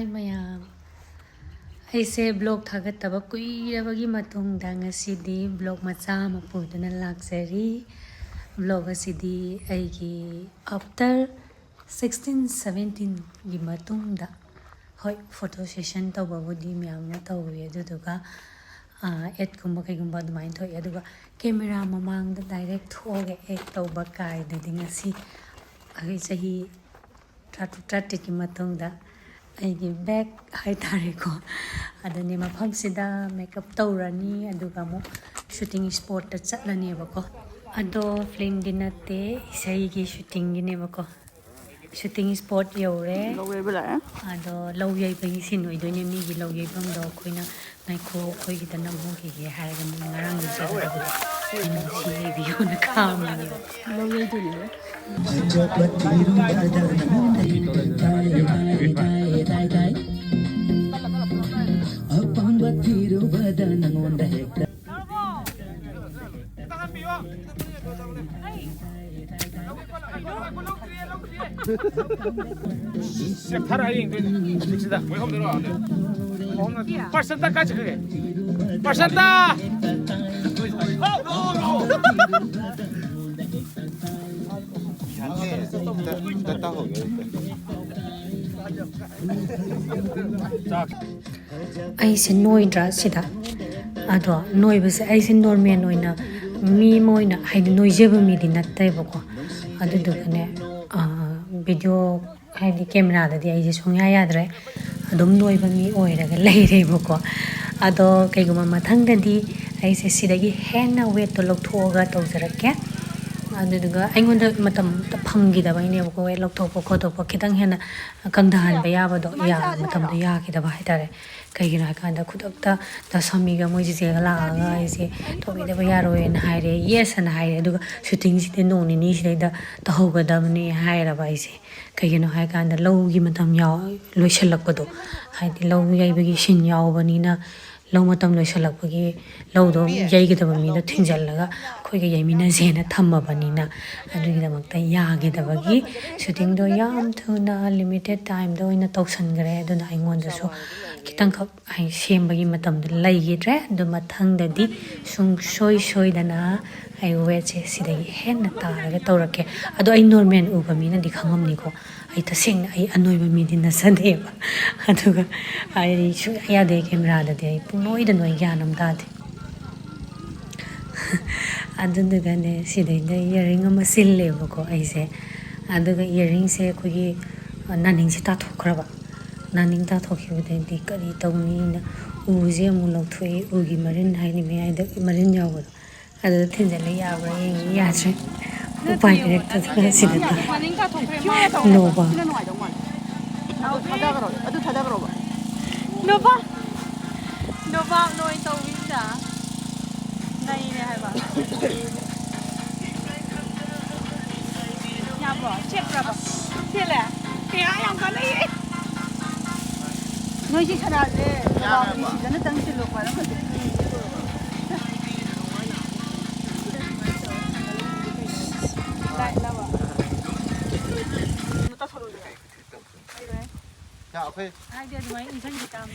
Hi mayam. Aise blog thagataba kuirabagi matungda ngasidi blog macha ama puduna laksari. Vlog asidi aigi after 16-17 gi matungda hoi photo session tawbabudi myamna tawwe aduduga et kumba kaigumba adumain thoi aduga camera mamangda direct thoge ek tawba kai dadi ngasi agi chahi tratu ki matungda aigi back hai tare ko adani mafam sida makeup tawrani aduga mo shooting spot ta chatlani bako ado film dinate isai gi shooting gine bako shooting spot yore ado law yai bagi sin oi doine mi gi law yai bam do koina nai ko koi gi tanam ho gi ha ga ngarang gi sa da ina si video na kam ni law yai do ni upon batiru bada nangonda hekta aise noidra sida ado noibase aise normal oina mi moina haidi noijeba mi di natte bako adu dugane video haidi camera da di aise songya yadre adum noiba mi oiraga leire bako ado kaiguma mathang da di aise sidagi henna weight to lokthoga tawjarake aduduga aingonda matam phamgi da baine bako weight lokthokpa khothokpa khitang hena kangdahan ba yaba do ya matam do ya ki da ba haitare kaigina kanda khudakta da samiga moji jega la ga aise tobi da ba yaro en haire yes an haire aduga shooting side no ni side da tahoga da bani haira ba aise kaigina hai kanda lawgi matam yaw loisalakpado haidi law yai bagi shin yaw bani na law matam loisalakpagi law do yai gi da ba mi da thinjallaga khoi ga yai mina jena thamma bani na adugi da makta ya gi da bagi shooting do yam thuna limited time do ina tawsan gare aduna aingonda so kitang khap ai sembagi matam da laigidre do mathang da di sung soi dana ai weche sidagi henna taraga tawrake ado ai normal uba mina di khangamni ko ai tasing ai anoiba mi di nasadeba aduga ai shu ya de camera da de punoi da noi gyanam da de aduga ne sidai da earring ama silleba ko aise aduga earring se khogi naning se ta thokraba naning ta thokhibude di kari tawni na uje mu lokthoi ugi marin haini me ai da marin yawo adu thinjale yabra yasre upai direct ta sida naning ta thokre no ba adu thada garo ba no ba noi tawinda nai ne hai ba ya ba check ra ba sile ke ayam ka nei noi ji khana de ba ni jana tang si lo pa ra ma lại là bảo ta thổi rồi dạ ok ai đi mấy anh thanh cam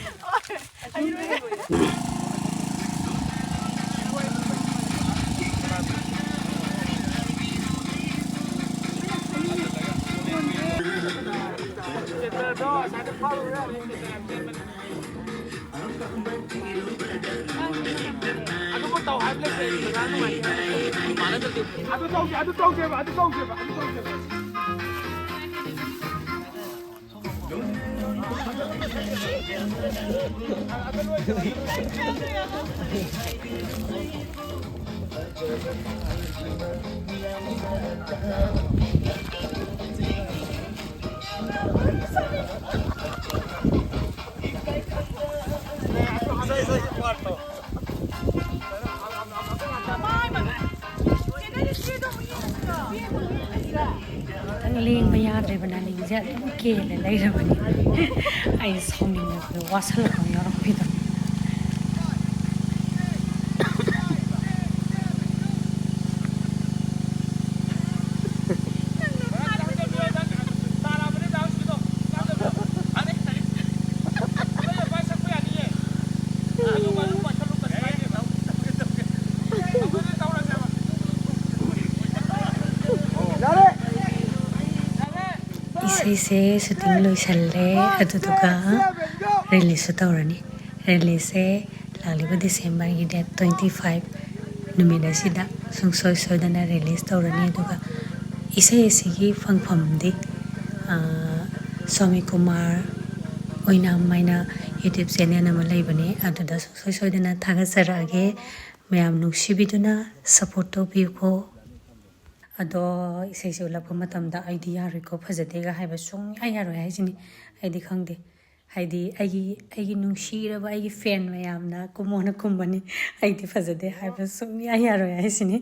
anh ling ba yadre bana ning ja ke le lai ra bani ai soming na wasal ko yaro pida इसे shooting लोइसल्ले अदुदुगा release तौरनी release से लालिबा December की date 25 नुमित असिदा सुंसोय सोयदना release तौरनी अदुगा इसे इसिगी फंगफमदी स्वामी कुमार ओइना माइना YouTube channel अमा लैबने अदुदा सुंसोय सोयदना थागसरागे ma'am नुसिबिदुना support तौबियुको अदो इसे उलप मतमदा आइडी यारेको फजदेगा हाइबा सुंया यारोय हाइसिनी आइडी खंगदे हाइडी आइगी नुसिरबा आइगी फैन मैमना कुमोना कुमबनी आइडी फजदे हाइबा सुंया यारोय हाइसिनी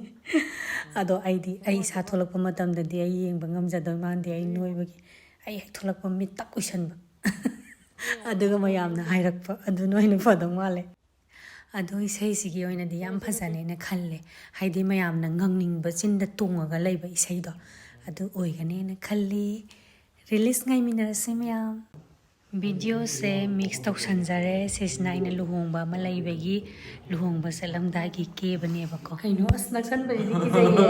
अदो आइडी आई सा थोलप मतमददी आई येंबा ngamjadoi मानदे आई नोइबगी आई हेक थोलप मित्ता कुइसनबा अदुगा मैमना हाइरकपा अदु नोइना फदो माले अदो इसेसिगी ओइनादि याम फजनेना खल्ले हाइदि मयामना ngangningba chinda tongaga leiba isaido adu oiganena khalli release ngai minarase mayam video se mix tausanjare sesna ina luhongba ma leibagi luhongba salamda gi ke bane bako kaino asnaksan bari di jaye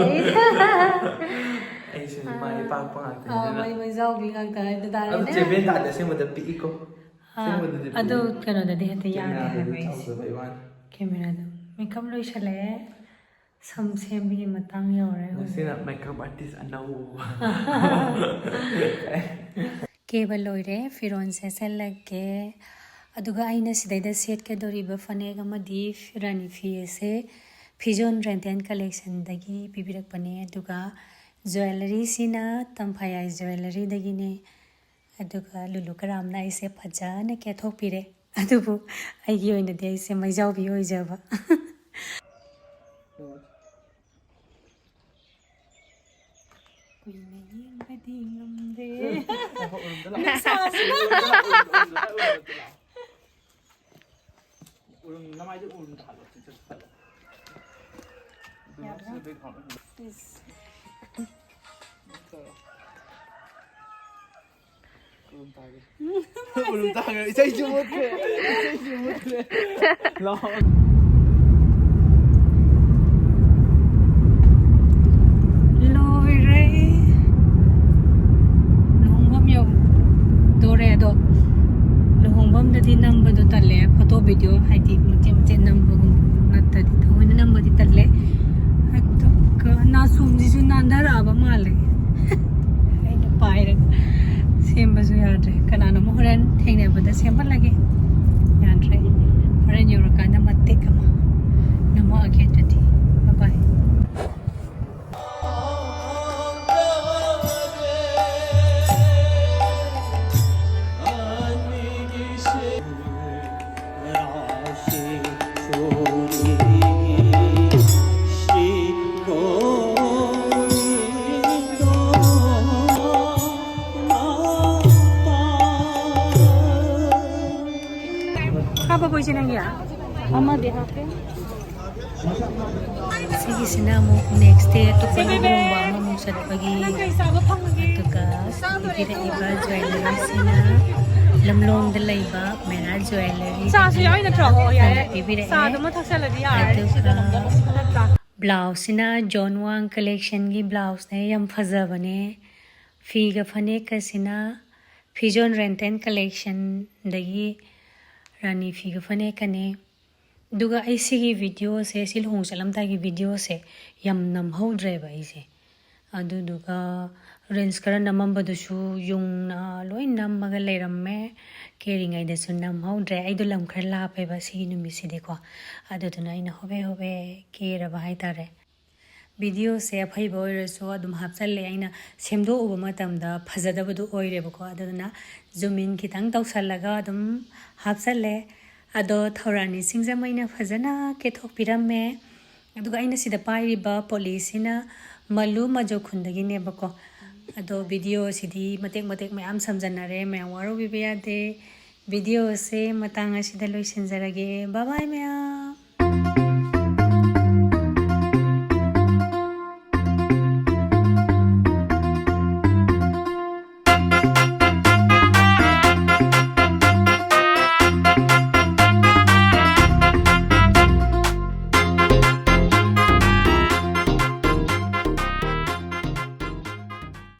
ai sin mai pa pa ngata mai jaw bi ngata da da am chebe da de se moda pi ko ado kano da de hata ya camera do makeup loisale sam sembi matang yore sina makeup artist anau केबल लोइरे फिरोन से सेलके अदुगा आइना सिदाइदा set के दोरिबा फनेग अमदि रानी फी से फिजोन रेंटेन collection दगी पिबिरक पने अदुगा jewellery सिना तंफाया jewellery दगिने अदुगा लुलु करामना इसे फजाना के थोपिरे अदुबु आइगी ओइना दे इसे मैजाव बि ओइजाबा di number do talle photo video haidi mche number gum natta di thoina number di talle atto ka na sumji ju nandara aba male ai no paire semba ju yadre kanana mo horan thengna bada semba lage yadre horan yura kana matte kama namo age tati bye bye apa boisin ya ama de hape sigi sinamo next day to pangumba mo sa pagi tuka sigi iba jewelry sina lamlong de laiba mera jewelry sa su yai na tro ya sa do ma thasala di ya blouse sina John Wang collection gi blouse ne yam phajabane fi ga phane ka sina fijon renten collection dagi Rani fig फने कने दुगा ऐसी video से सिलहों चलमता की video से यम नम होद्रे बाइसे अदु दुगा Reigns कर नमम बदुसु Jung ना लोइ नम मग लेरम्मे केरिंगाइ दसु नम होद्रे आइदु लम खर लापे बसी नुमिसि देखो अदु दुना इन होबे होबे केरबा हाइतारे वीडियो से अफैबा ओइरसु अदुम हापचल्ले आइना सेमदो उबा मतमदा फजदबदु ओइरेबको अदुना जूम इन खितंग तौसल्लगा अदुम हापचल्ले अदो थौरानी सिंगजमैना फजना केथोकपिरम्मे अदुगा आइना सिदा पाइरिबा पुलिसना मल्लु मजो खुंदगिनेबको अदो वीडियो सिदी मतेक मतेक मयाम समजनरे मयाम वारो बिबयादे वीडियो से मतांग सिदा लोइसिनजरगे बाय बाय मयाम।